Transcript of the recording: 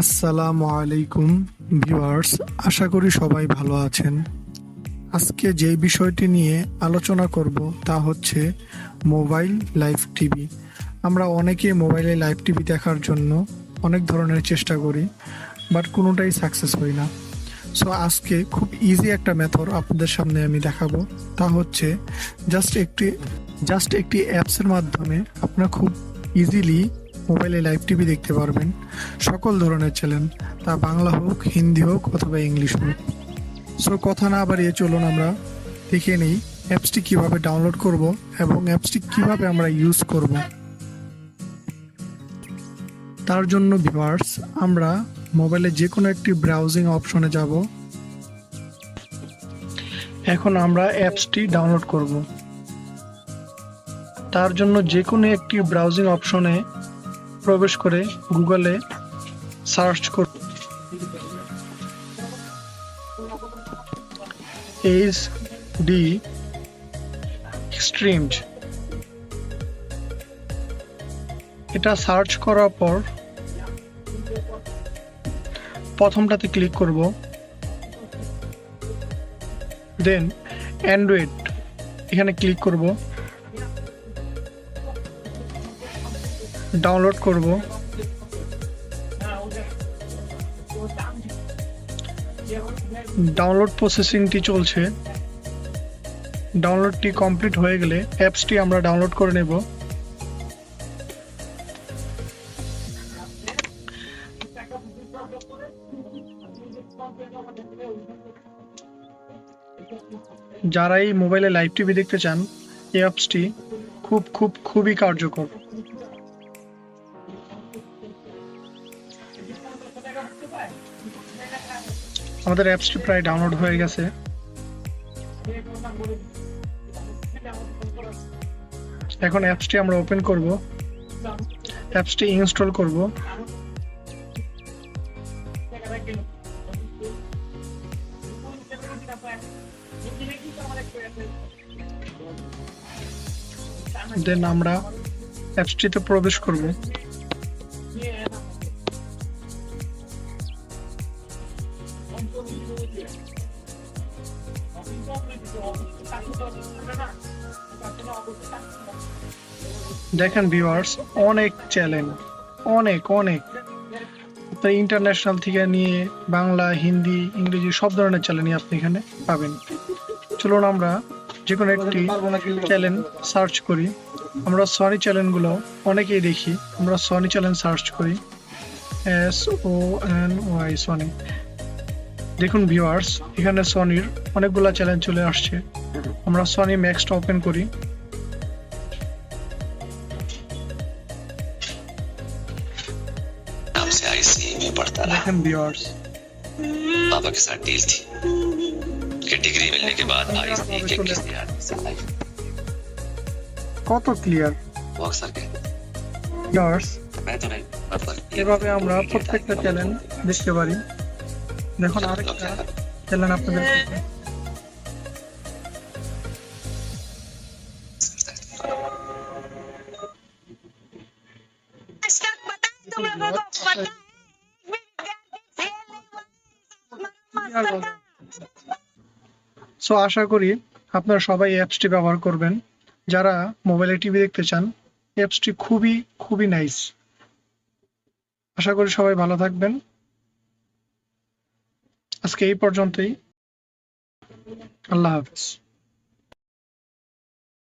আসসালামু আলাইকুম ভিউয়ার্স, আশা করি সবাই ভালো আছেন। আজকে যে বিষয়টি নিয়ে আলোচনা করব তা হচ্ছে মোবাইল লাইভ টিভি। আমরা অনেকেই মোবাইলে লাইভ টিভি দেখার জন্য অনেক ধরনের চেষ্টা করি, বাট কোনোটাই সাকসেস হয় না। সো আজকে খুব ইজি একটা মেথড আপনাদের সামনে আমি দেখাবো, তা হচ্ছে জাস্ট একটি অ্যাপসের মাধ্যমে আপনারা খুব ইজিলি মোবাইলে লাইভ টিভি দেখতে পারবেন। সকল ধরনের চ্যানেল, তা বাংলা হোক, হিন্দি হোক অথবা ইংলিশ হোক। সো কথা না বাড়িয়ে চলুন আমরা দেখে নিই অ্যাপসটি কিভাবে ডাউনলোড করব এবং অ্যাপসটি কিভাবে আমরা ইউজ করব। তার জন্য ভিউয়ার্স, আমরা মোবাইলে যে কোনো একটি ব্রাউজিং অপশনে যাব। এখন আমরা অ্যাপসটি ডাউনলোড করব। তার জন্য যে কোনো একটি ব্রাউজিং অপশনে প্রবেশ করে গুগলে সার্চ করব এইচডি স্ট্রিমড। এটা সার্চ করার পর প্রথমটাতে ক্লিক করব, দেন অ্যান্ড্রয়েড এখানে ক্লিক করব, ডাউনলোড করব। ডাউনলোড প্রসেসিংটি চলছে। ডাউনলোডটি কমপ্লিট হয়ে গেলে অ্যাপসটি আমরা ডাউনলোড করে নেব। যারা এই মোবাইলে লাইভ টিভি দেখতে চান, এই অ্যাপসটি খুবই কার্যকর। আমাদের অ্যাপসটি প্রায় ডাউনলোড হয়ে গেছে। এখন অ্যাপসটি আমরা ওপেন করব, অ্যাপসটি ইনস্টল করব। দেন আমরা অ্যাপসটিতে প্রবেশ করব। দেখেন ভিউয়ার্স, অনেক চ্যানেল, অনেক ইন্টারন্যাশনাল থেকে নিয়ে বাংলা, হিন্দি, ইংরেজি সব ধরনের চ্যানেলই আপনি এখানে পাবেন। চলুন আমরা যে কোনো একটি চ্যানেল সার্চ করি। আমরা সনি চ্যানেলগুলো অনেকেই দেখি, আমরা সনি চ্যানেল সার্চ করি, SONY সনি। দেখুন ভিউয়ার্স, এখানে সনির অনেকগুলো চ্যানেল চলে আসছে। আমরা সনি ম্যাক্সটা ওপেন করি। দেখেন ভিউয়ার্स, पापा के साथ डील थी कि डिग्री मिलने के बाद भाई से 21,000 से लाइफ কত ক্লিয়ার वो अक्सर कहते ভিউয়ার্স। मैं तो नहीं मतलब এভাবে আমরা প্রত্যেকটা চ্যানেল দেখতে পারি। দেখুন আরেকটা চ্যানেল আপনাদের সো আশা করি আপনারা সবাই অ্যাপসটি ব্যবহার করবেন। যারা মোবাইলে টিভি দেখতে চান, অ্যাপসটি খুবই নাইস। আশা করি সবাই ভালো থাকবেন। আজকে এই পর্যন্তই। আল্লাহ হাফেজ।